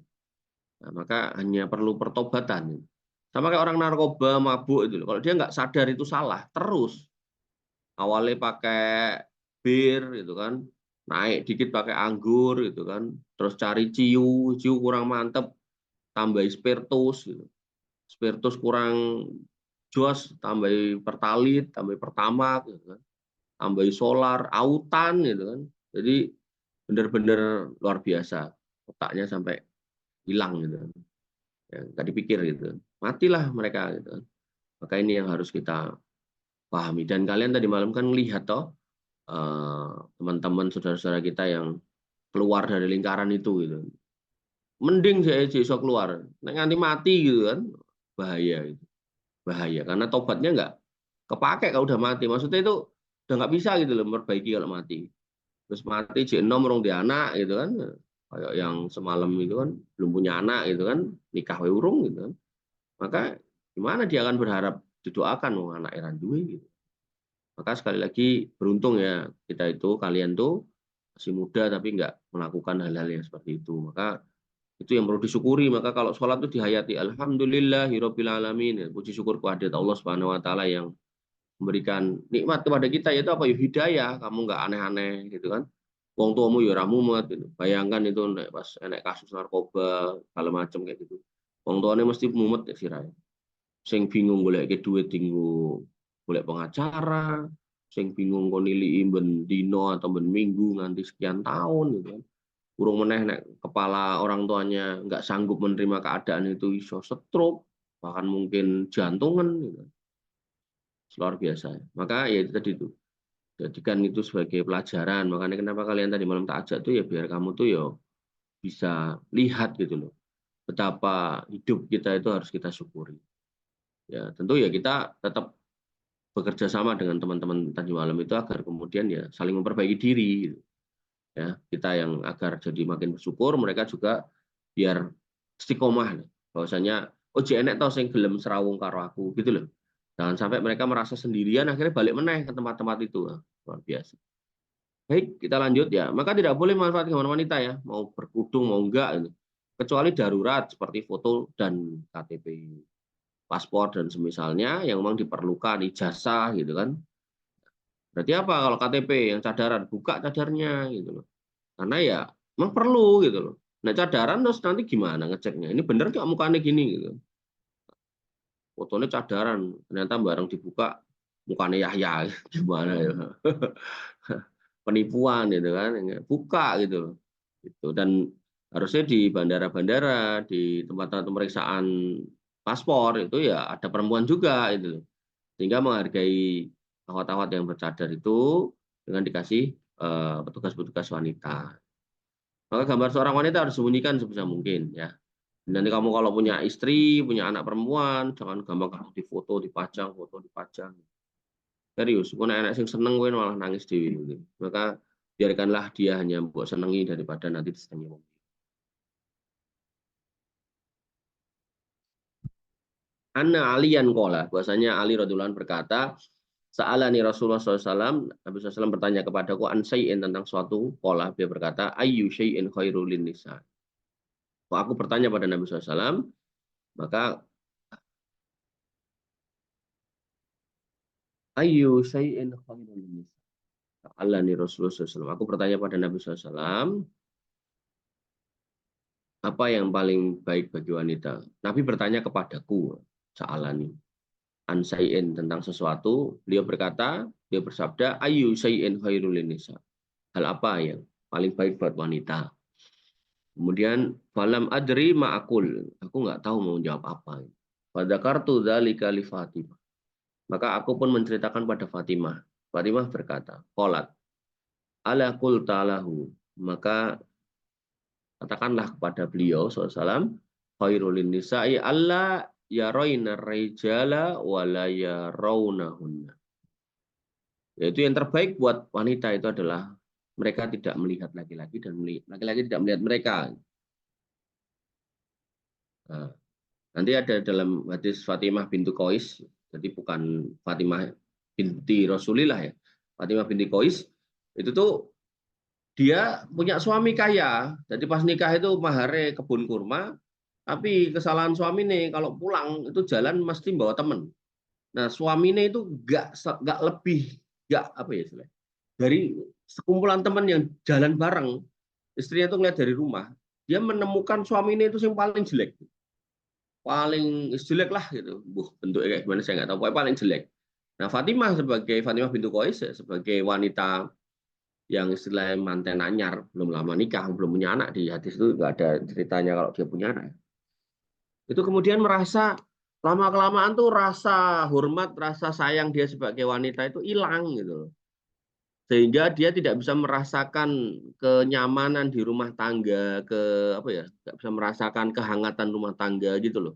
Nah, maka hanya perlu pertobatan. Sama kayak orang narkoba, mabuk itu. Kalau dia nggak sadar itu salah, terus awalnya pakai bir gitu kan, naik dikit pakai anggur gitu kan, terus cari ciu kurang mantep, tambah spiritus gitu. Spiritus kurang jos, tambah pertalit, tambah pertamax gitu kan, tambah solar, autan gitu kan. Jadi benar-benar luar biasa, otaknya sampai hilang gitu kan. Ya, nggak dipikir gitu. Matilah mereka gitu kan. Maka ini yang harus kita pahami. Dan kalian tadi malam kan melihat toh teman-teman saudara-saudara kita yang keluar dari lingkaran itu gitu. Mending saya bisa keluar, nanti mati gitu kan, bahaya itu, bahaya karena tobatnya nggak kepake kalau udah mati. Maksudnya itu udah nggak bisa gitu loh memperbaiki kalau mati. Terus mati J6 orang di anak gitu kan, kayak yang semalam itu kan belum punya anak gitu kan, nikah urung gitu kan. Maka gimana dia akan berharap didoakan mau anak eran duwe gitu. Maka sekali lagi beruntung ya kita itu, kalian tuh masih muda tapi nggak melakukan hal-hal yang seperti itu. Maka itu yang perlu disyukuri. Maka kalau sholat itu dihayati, alhamdulillahirabbil alamin. Puji syukur kehadirat Allah Subhanahu wa taala yang memberikan nikmat kepada kita, yaitu apa? Hidayah. Kamu nggak aneh-aneh gitu kan. Wong tuamu ya ora mumet gitu. Bayangkan itu pas enek kasus narkoba segala macam kayak gitu. Wong tuane mesti mumet ya sirahe. Sing bingung golek duit tinggu golek pengacara, sing bingung kon niliki ben dino atau ben minggu nganti sekian tahun gitu kan. Urung meneh nek kepala orang tuanya nggak sanggup menerima keadaan itu iso stroke, bahkan mungkin jantungan gitu. Luar biasa. Maka ya itu tadi itu. Jadikan itu sebagai pelajaran. Makanya kenapa kalian tadi malam tak ajak tuh ya biar kamu tuh ya bisa lihat gitu loh. Betapa hidup kita itu harus kita syukuri. Ya, tentu ya kita tetap bekerja sama dengan teman-teman tadi malam itu agar kemudian ya saling memperbaiki diri gitu. Ya, kita yang agar jadi makin bersyukur, mereka juga biar istiqomah bahwasanya oh enek tau sing gelem serawung karo aku gitu loh. Jangan sampai mereka merasa sendirian akhirnya balik meneh ke tempat-tempat itu. Luar biasa. Baik, kita lanjut ya. Maka tidak boleh manfaatkan wanita ya, mau berkudung mau enggak gitu. Kecuali darurat seperti foto dan KTP, paspor dan semisalnya yang memang diperlukan, ijazah gitu kan. Berarti apa kalau KTP yang cadaran, buka cadarnya gitu loh. Karena ya memang perlu gitu loh. Nah cadaran terus nanti gimana ngeceknya? Ini bener nggak mukanya gini gitu. Fotonya cadaran, ternyata barang dibuka mukanya Yahya gimana ya? Penipuan gitu kan, buka gitu loh. Gitu. Dan harusnya di bandara-bandara, di tempat-tempat pemeriksaan paspor itu ya ada perempuan juga itu loh. Sehingga menghargai awat-awat yang bercadar itu dengan dikasih petugas-petugas wanita. Maka gambar seorang wanita harus disembunyikan sebisa mungkin ya. Nanti kamu kalau punya istri, punya anak perempuan, jangan gampang kamu difoto, dipajang, foto dipajang. Serius, kok anak sing seneng kowe malah nangis dewi. Maka biarkanlah dia hanya buat senengi daripada nanti disenengi wong. Anna aliyan kola, bahwasanya Ali radhiyallahu anhu berkata, Sa'alani Rasulullah SAW, Nabi SAW bertanya kepadaku an syai'in tentang suatu kola, dia berkata, ayyu syai'in khairul lin nisa. Aku bertanya pada Nabi SAW, maka ayyu syai'in khairul lin nisa. Sa'alani Rasulullah SAW. Aku bertanya pada Nabi SAW, apa yang paling baik bagi wanita? Nabi bertanya kepadaku, Sa'alani an syai'in tentang sesuatu, beliau berkata, dia bersabda, ayyu syai'in khairul lin nisa. Hal apa yang paling baik buat wanita? Kemudian falam adri ma'akul. Aku nggak tahu mau jawab apa. Fadzakartu dzalika li Fatimah. Maka aku pun menceritakan pada Fatimah. Fatimah berkata, qalat ala qulta lahu. Maka katakanlah kepada beliau SAW, khairul nisa'i alla yaroina rijala wa la yarawnahunna. Yaitu yang terbaik buat wanita itu adalah mereka tidak melihat laki-laki dan laki-laki tidak melihat mereka. Nah, nanti ada dalam hadis Fatimah bintu Qais, jadi bukan Fatimah binti Rasulillah ya. Fatimah binti Qais itu tuh dia punya suami kaya. Jadi pas nikah itu mahare kebun kurma, tapi kesalahan suami nih kalau pulang itu jalan mesti bawa temen. Nah, suaminya itu nggak lebih nggak apa ya istilahnya. Dari sekumpulan teman yang jalan bareng, istrinya itu ngeliat dari rumah, dia menemukan suaminya itu yang paling jelek lah gitu. Bentuknya kayak gimana saya nggak tahu, pokoknya paling jelek. Nah, Fatimah bintu Qais sebagai wanita yang istilahnya manten anyar, belum lama nikah, belum punya anak, di hadis itu nggak ada ceritanya kalau dia punya anak. Itu kemudian merasa lama-kelamaan tuh rasa hormat, rasa sayang dia sebagai wanita itu hilang gitu. Sehingga dia tidak bisa merasakan kenyamanan di rumah tangga, apa ya, nggak bisa merasakan kehangatan rumah tangga gitu loh.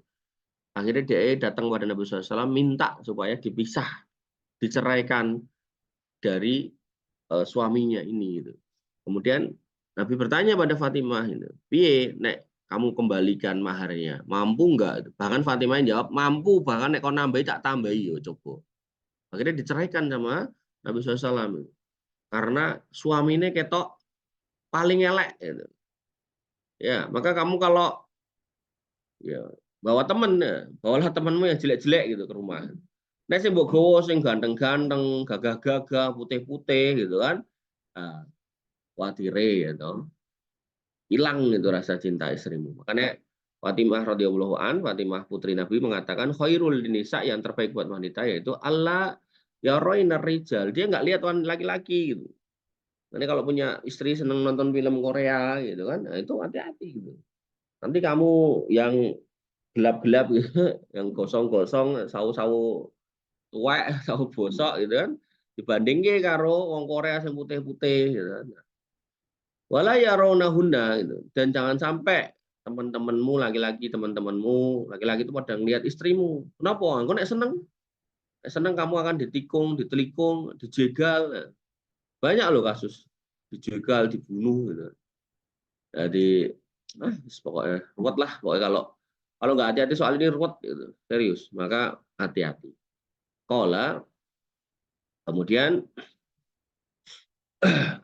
Akhirnya dia datang pada Nabi SAW minta supaya dipisah, diceraikan dari suaminya ini. Gitu. Kemudian Nabi bertanya pada Fatimah, gitu, piye nek kamu kembalikan maharnya, mampu enggak? Bahkan Fatimah yang jawab mampu, bahkan nek kau nambahi tak tambahi yo coba. Akhirnya diceraikan sama Nabi SAW karena suaminya ketok paling elek. Gitu. Ya, maka kamu kalau ya bawa temen, ya, bawalah temenmu yang jelek-jelek gitu ke rumah. Nek sing mbok gowo sing ganteng-ganteng, gagah-gagah, putih-putih gitu kan. Nah, watire gitu. Hilang itu rasa cinta istrimu. Makanya Fatimah radhiyallahu an, Fatimah putri Nabi mengatakan khairul nisa, yang terbaik buat wanita yaitu Allah ya roinar rijal. Dia nggak lihat laki-laki gitu. Nanti kalau punya istri seneng nonton film Korea gitu kan, nah itu hati-hati gitu. Nanti kamu yang gelap-gelap gitu, yang gosong-gosong, sawu-sawu tuwek, sawu bosok gitu kan, dibandingke karo wong Korea yang putih-putih gitu kan. Wala yaronahunna gitu. Dan jangan sampai teman-temanmu laki-laki, teman-temanmu laki-laki itu pada ngelihat istrimu. Kenapa? Engko nek seneng, nek seneng kamu akan ditikung, ditelikung, dijegal. Banyak loh kasus dijegal, dibunuh gitu. Jadi pokoknya ruwet lah. Pokoknya kalau nggak hati-hati soal ini ruwet gitu. Serius. Maka hati-hati. Kola kemudian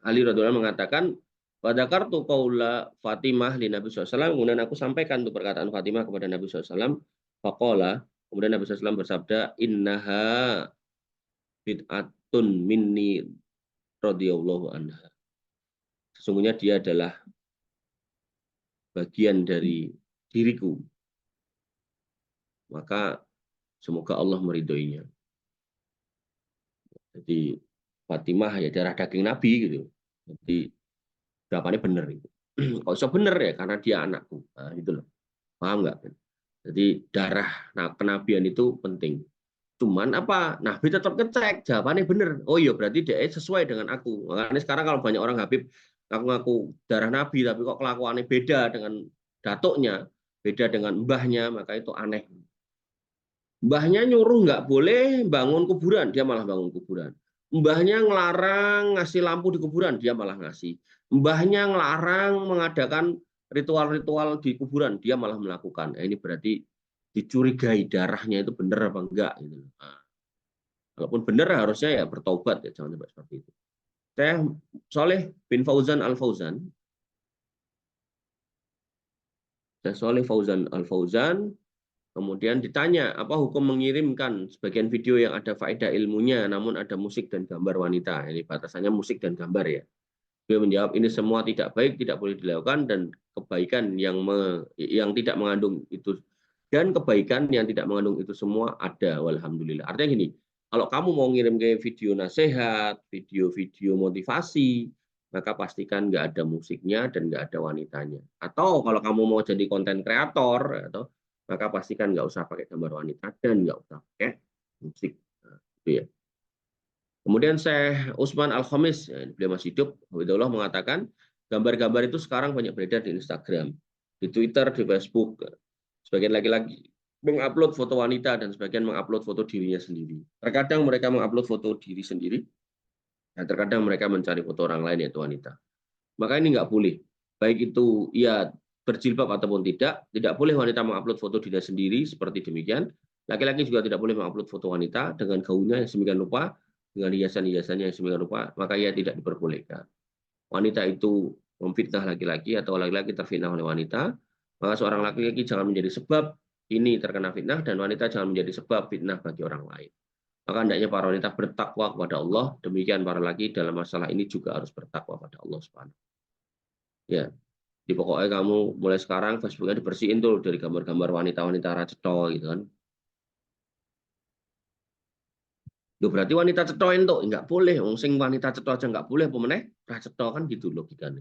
Ali radhiyallahu mengatakan pada kartu kaula Fatimah di Nabi SAW, kemudian aku sampaikan untuk perkataan Fatimah kepada Nabi SAW. Faqala, kemudian Nabi SAW bersabda, innaha bid'atun minni radhiyallahu anha. Sesungguhnya dia adalah bagian dari diriku. Maka semoga Allah meridhoinya. Jadi Fatimah ya darah daging Nabi gitu. Jadi jawabannya benar itu. Kok bisa benar ya karena dia anakku. Nah, gitu loh. Paham nggak? Jadi darah kenabian itu penting. Cuman apa? Nabi tetap ngecek jawabannya benar. Oh iya berarti dia sesuai dengan aku. Makanya sekarang kalau banyak orang Habib ngaku-ngaku darah Nabi tapi kok kelakuannya beda dengan datuknya. beda dengan mbahnya, maka itu aneh. Mbahnya nyuruh nggak boleh bangun kuburan, dia malah bangun kuburan. Mbahnya ngelarang ngasih lampu di kuburan, dia malah ngasih. Mbahnya ngelarang mengadakan ritual-ritual di kuburan, dia malah melakukan. Ini berarti dicurigai darahnya itu benar apa enggak. Gitu. Nah, walaupun benar harusnya ya bertobat, ya jangan sampai seperti itu. Saya Soleh bin Fauzan Al Fauzan, saya Soleh Fauzan Al Fauzan. Kemudian ditanya, apa hukum mengirimkan sebagian video yang ada faedah ilmunya, namun ada musik dan gambar wanita? Ini batasannya musik dan gambar ya. Dia menjawab, ini semua tidak baik, tidak boleh dilakukan, dan kebaikan yang tidak mengandung itu, dan kebaikan yang tidak mengandung itu semua ada, walhamdulillah. Artinya gini, kalau kamu mau ngirim ke video nasihat, video-video motivasi, maka pastikan nggak ada musiknya dan nggak ada wanitanya. Atau kalau kamu mau jadi konten kreator, atau maka pastikan nggak usah pakai gambar wanita dan nggak usah pakai musik. Nah, itu ya. Kemudian Syekh Utsman Al-Khamis, ya, beliau masih hidup, Hafizahullah, mengatakan gambar-gambar itu sekarang banyak beredar di Instagram, di Twitter, di Facebook. Sebagian laki-laki mengupload foto wanita dan sebagian mengupload foto dirinya sendiri. Terkadang mereka mengupload foto diri sendiri, dan terkadang mereka mencari foto orang lain yaitu wanita. Maka ini nggak boleh. Baik itu ia berjilbab ataupun tidak boleh wanita mengupload foto dirinya sendiri seperti demikian. Laki-laki juga tidak boleh mengupload foto wanita dengan gaunnya yang sedemikian rupa, dengan hiasan-hiasannya yang sedemikian rupa, maka ia tidak diperbolehkan. Wanita itu memfitnah laki-laki atau laki-laki terfitnah oleh wanita, maka seorang laki-laki jangan menjadi sebab ini terkena fitnah dan wanita jangan menjadi sebab fitnah bagi orang lain. Maka hendaknya para wanita bertakwa kepada Allah, demikian para laki dalam masalah ini juga harus bertakwa kepada Allah Subhanahu. Ya, di pokoknya kamu mulai sekarang Facebooknya dibersihin tuh dari gambar-gambar wanita-wanita racetho gitu kan. Loh, berarti wanita cetho itu nggak boleh. Wong sing wanita cetho aja nggak boleh, apa meneh racetho kan gitu logikanya.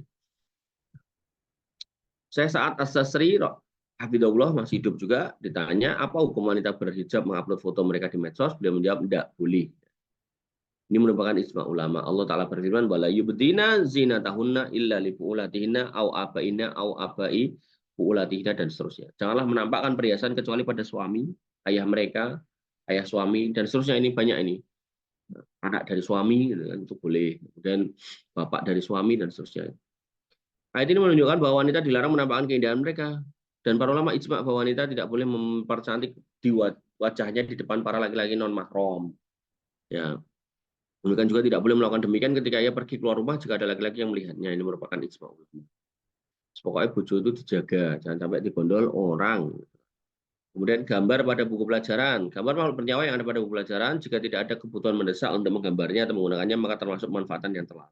Saya saat As-Sasri Hafidhullah masih hidup juga ditanya apa hukum wanita berhijab mengupload foto mereka di medsos, beliau menjawab tidak boleh. Ini merupakan ijma ulama. Allah Ta'ala berfirman, wala yubdina zinatahunna illa li bu'ulatihinna au abaina au abai bu'ulatihinna, dan seterusnya. Janganlah menampakkan perhiasan kecuali pada suami, ayah mereka, ayah suami, dan seterusnya. Ini banyak ini. Anak dari suami, gitu kan, itu boleh. Kemudian bapak dari suami, dan seterusnya. Ayat ini menunjukkan bahwa wanita dilarang menampakkan keindahan mereka. Dan para ulama ijma bahwa wanita tidak boleh mempercantik di wajahnya di depan para laki-laki non-mahram. Ya, demikian juga tidak boleh melakukan demikian ketika ia pergi keluar rumah jika ada laki-laki yang melihatnya. Ini merupakan ijma ulama. Pokoknya bojo itu dijaga, jangan sampai dibondol orang. Kemudian gambar pada buku pelajaran. Gambar makhluk bernyawa yang ada pada buku pelajaran, jika tidak ada kebutuhan mendesak untuk menggambarnya atau menggunakannya, maka termasuk manfaatan yang telah.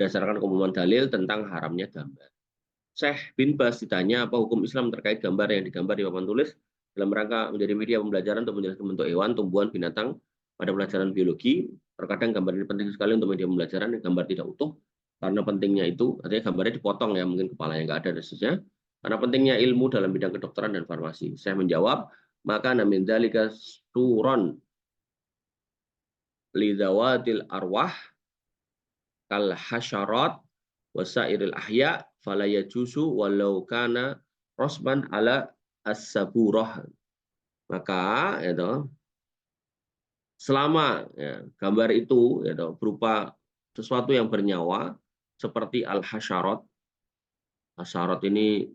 Berdasarkan keumuman dalil tentang haramnya gambar. Syekh bin Bas ditanya apa hukum Islam terkait gambar yang digambar di papan tulis dalam rangka menjadi media pembelajaran untuk menjelaskan bentuk hewan, tumbuhan, binatang pada pelajaran biologi. Terkadang gambar ini penting sekali untuk media pembelajaran, gambar tidak utuh. Karena pentingnya itu, artinya gambarnya dipotong ya, mungkin kepalanya nggak ada dan seterusnya. Karena pentingnya ilmu dalam bidang kedokteran dan farmasi. Saya menjawab, maka namin dzalika suron lidzawatil arwah kal hasyarat wasairil ahya fala yajuzu walau kana rosban ala as-saburah. Maka itu selama ya, gambar itu ya, berupa sesuatu yang bernyawa seperti al-hasyarat. Hasyarat ini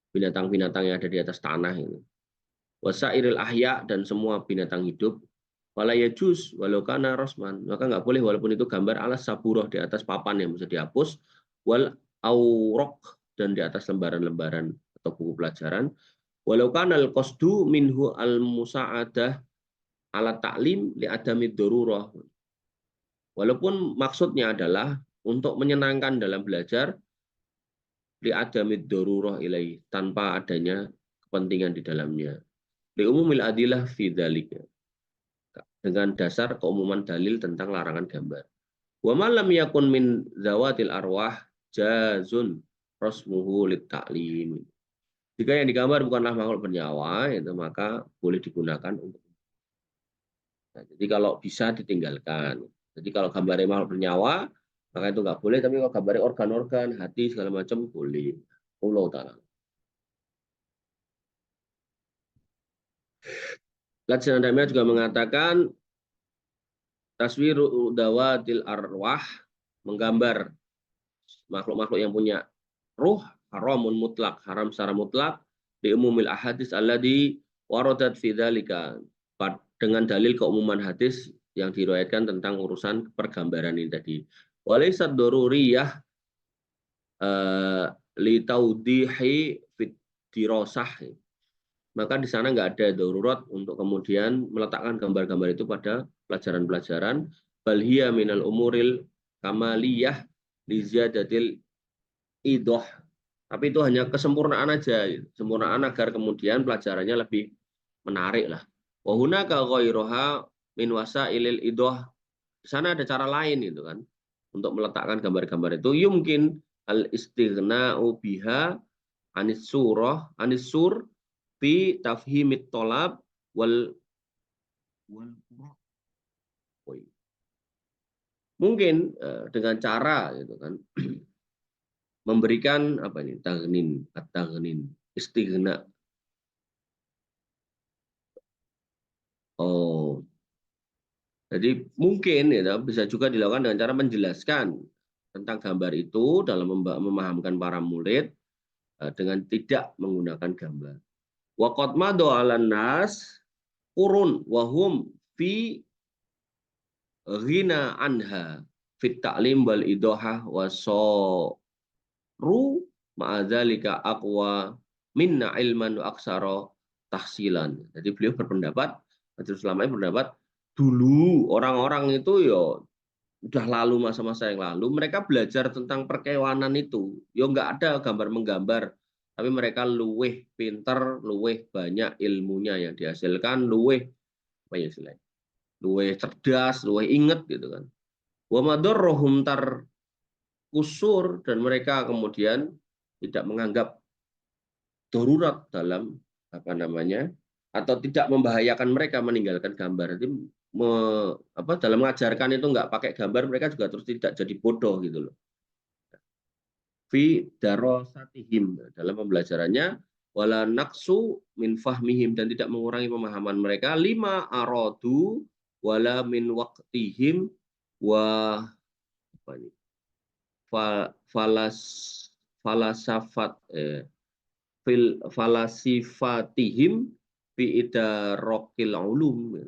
binatang-binatang yang ada di atas tanah ini. Wasairil ahya, dan semua binatang hidup. Wala yajuz walau kana rosman, maka nggak boleh walaupun itu gambar alas saburoh di atas papan yang bisa dihapus, wal aurok, dan di atas lembaran-lembaran atau buku pelajaran, walau kana al qasdu minhu al musa'adah ala ta'lim li adami darurah, walaupun maksudnya adalah untuk menyenangkan dalam belajar li adami darurah ilai, tanpa adanya kepentingan di dalamnya, li umumil adilah fi dzalika, dengan dasar keumuman dalil tentang larangan gambar. Wa ma lam yakun min zawatil arwah jazun rasmuhu lit ta'lim. Jika yang digambar bukanlah makhluk bernyawa, itu maka boleh digunakan untuk. Nah, jadi kalau bisa ditinggalkan. Jadi kalau gambarnya makhluk bernyawa, maka itu nggak boleh. Tapi kalau gambarnya organ-organ, hati segala macam boleh. Allah Ta'ala. Lajnah Daimah juga mengatakan taswiru dawatil arwah, menggambar makhluk-makhluk yang punya ruh, haramun mutlak, haram secara mutlak, di umumil ahadis alladhi waradat fi dzalika, dengan dalil keumuman hadis yang diriwayatkan tentang urusan pergambaran ini tadi. Walaysat daruriyah li taudihi fit dirasah. Maka di sana nggak ada darurat untuk kemudian meletakkan gambar-gambar itu pada pelajaran-pelajaran. Balhiya minal umuril kamaliyah li ziyadatil idoh. Tapi itu hanya kesempurnaan aja, sempurnaan agar kemudian pelajarannya lebih menarik lah. Wahuna ka ghairuha min wasailil idoh. Di sana ada cara lain itu kan untuk meletakkan gambar-gambar itu. Yumkin al istighna'u biha anis surah anis sur fi tafhimit tolab wal mungkin dengan cara gitu kan memberikan apa ini tagnin at-tagnin istighna. Oh, jadi mungkin ya bisa juga dilakukan dengan cara menjelaskan tentang gambar itu dalam memahamkan para murid dengan tidak menggunakan gambar. Wa qad madu 'alan nas qurun wa hum fi ghina anha fit ta'lim wal idahah wa ru ma'adzalika aqwa minna ilman wa aksara tahsilan. Jadi beliau berpendapat, Majelis Ulama berpendapat dulu orang-orang itu ya udah lalu masa-masa yang lalu mereka belajar tentang perkewanan itu. Ya nggak ada gambar menggambar, tapi mereka luweh pinter, luweh banyak ilmunya yang dihasilkan, luweh apa ya istilahnya? Luweh cerdas, luweh inget gitu kan. Wa madarrohum tar kusur dan mereka kemudian tidak menganggap darurat dalam apa namanya atau tidak membahayakan mereka meninggalkan gambar. Jadi dalam mengajarkan itu nggak pakai gambar mereka juga terus tidak jadi bodoh gitu loh. Fi darasatihim dalam pembelajarannya wala naqsu min fahmihim dan tidak mengurangi pemahaman mereka lima aradu wala min waqtihim wa apa ini falas falasafat falasifatihim fi idarokil ulum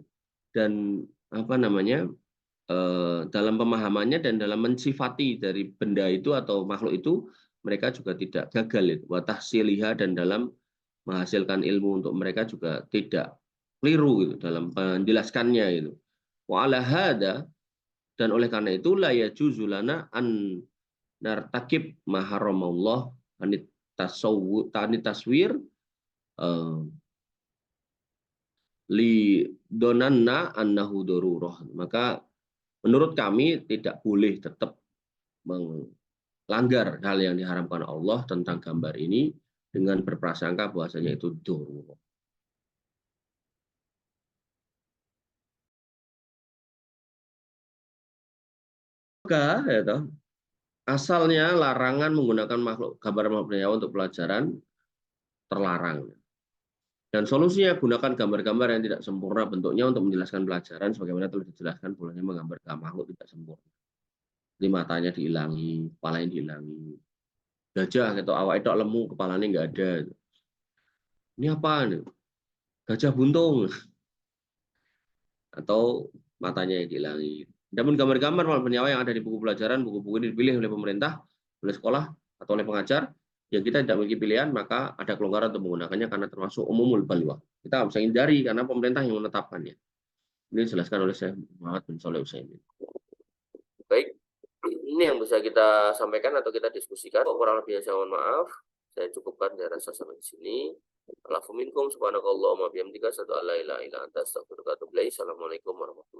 dan apa namanya dalam pemahamannya dan dalam mensifati dari benda itu atau makhluk itu mereka juga tidak gagal wa tahsiliha dan dalam menghasilkan ilmu untuk mereka juga tidak keliru gitu dalam menjelaskannya itu. Wa ala hada dan oleh karena itu la yajuzu lana an nartakib maharamallah anit taswir li donanna annahu darurah. Maka menurut kami tidak boleh tetap melanggar hal yang diharamkan Allah tentang gambar ini dengan berprasangka bahwasanya itu darurah. Maka ya asalnya larangan menggunakan gambar makhluk nyawa untuk pelajaran terlarang. Dan solusinya gunakan gambar-gambar yang tidak sempurna bentuknya untuk menjelaskan pelajaran sebagaimana telah dijelaskan bolehnya menggambar makhluk tidak sempurna. Jadi matanya dihilangi, kepalanya dihilangi. Gajah atau awak itu lemu, kepalanya nggak ada. Ini apa nih? Gajah buntung atau matanya yang dihilangi. Namun gambar-gambar malah bernyawa yang ada di buku pelajaran, buku-buku ini dipilih oleh pemerintah, oleh sekolah, atau oleh pengajar, yang kita tidak memiliki pilihan, maka ada kelonggaran untuk menggunakannya karena termasuk umumul balwa. Kita bisa hindari karena pemerintah yang menetapkannya. Ini dijelaskan oleh Syekh Muhammad bin Shalih Utsaimin. Baik, ini yang bisa kita sampaikan atau kita diskusikan. Kurang lebih saya mohon maaf. Saya cukupkan dan rasa sampai di sini. Alhamdulillah subhanakallahumma bihamdika asyhadu an la ilaha illa anta astaghfiruka wa atubu ilaik. Assalamualaikum warahmatullahi wabarakatuh.